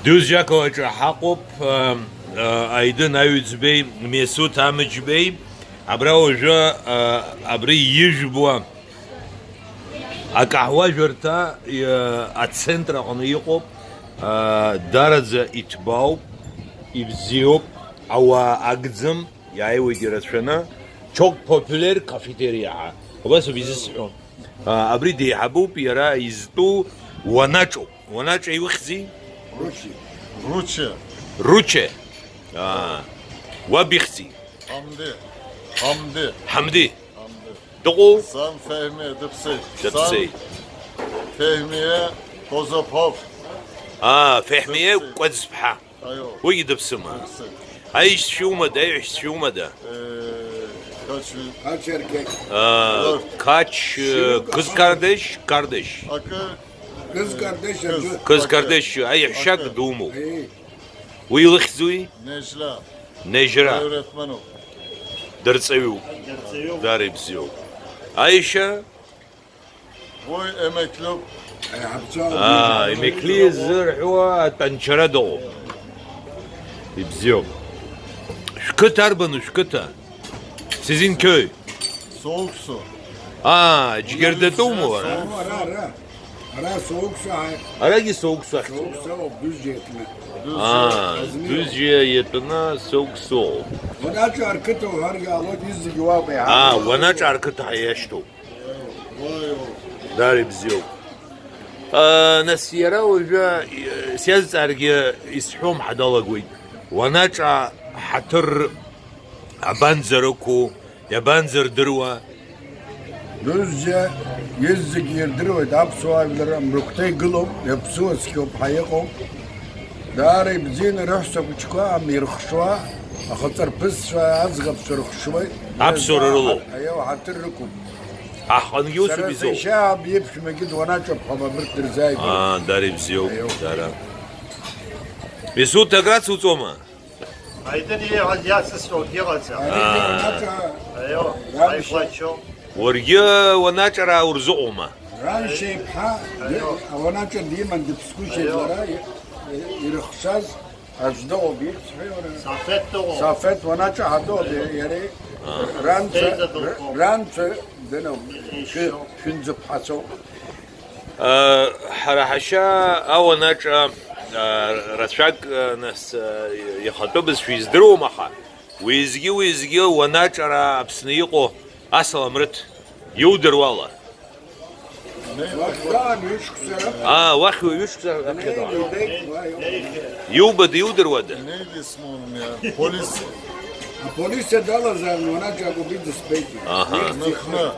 Düzcako Hakup Aydın Ayüzbey Mesut Hamıç Bey Abra hoca abri yijbua Akahwa jurta at centra onu yıkıp Daraza itbau İbziyop Awa agzım Yayı uydurasına çok popüler kafeterya Bas bizisyon Abri di habub yara izdu Wanacho Wanacho yıkzi Ruçe. Ruçe Wabixzi Hamdi. Hamdi. Hamdi Doğu Sam Fehmiye Dıpsey. Dıpsey. Fehmiye Kozapov. Fehmiye Kozbha Ayo. ويدبسمها Dıpsey. عايش شو مدى عايش شو مدى Kaç erkek. Kaç kız kardeş akı Kız kardeş. kız kardeş ay şak dumu ويلخزوي Necla. نجرة Öğretmen o. درسيو داري بزيو عايشة Boy emekli. emekli زرعوا تنشردو بزيو şkıtar bunu şkıtar sizin köy Soğuk su. ciğerde mu var ha? Ara soğuk su. Aragi soğuk su. Soğuk su düzce etme. Düzce'ye yakına soğuk su. Vanaç arkıt o her yağlı dizi cevabı ya. Vanaç arkıt hayaşto. Vay o. Dari bizi yok. Nasiyara hoca siyaz argi ishum hadala goy. Vanaç hatır abanzaroko yabanzar dirwa. Düzce yüzük yerdir ve dap suaylarım ruktay gılım yapsu skop hayakom. Dari bizin ruhsa buçuk'a amir khşwa. Akhatar pis ve azgab suruk şvay. Absurulu. Ayo hatır rukum. Ahın yosu bizo. Şab yepşme gid vanaç hava bir tırzay. Dari bizi yok. Dara. Mesut Agrat Sutoma. Aydın iyi haziyası soğuyor olsa. Ayo, ayflaşo. Oraya vanaç ara urzuoma. Ran şeypha vanaç diyemen dipsku şeylara yırıksaz azda o bir Safet de o. Safet vanaç hada o yeri ran deno şunzu paso حرحشا او نجا رشاق ناس يخطب بس في زدرو مخا ويزجي ونجرا بسنيقو اصلا مرت يودر والله Vaktan üç kusura واخو يوش يوبد يودر وده Neydi ismi onun ya? Polis. Polise dalazan vanaç bu bir dispeki. Lıkna.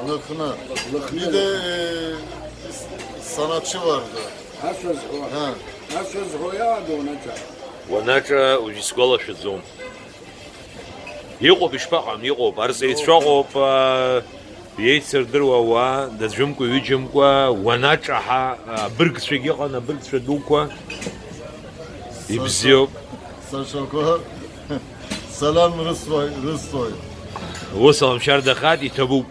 Lıkna. Bir de sanatçı vardı. Asöz o. Ha. Asöz hoya da vanaç. ونجا وجسكولا شزوم يقو بشبقهم يقو بارس يتشاقو يتسر دروا وا دزجمكو يجمكو ونجا برق شقيقنا برق شدوكو يبزيو Saşako. Selam Rıstoy. وصل مشار دخات يتبو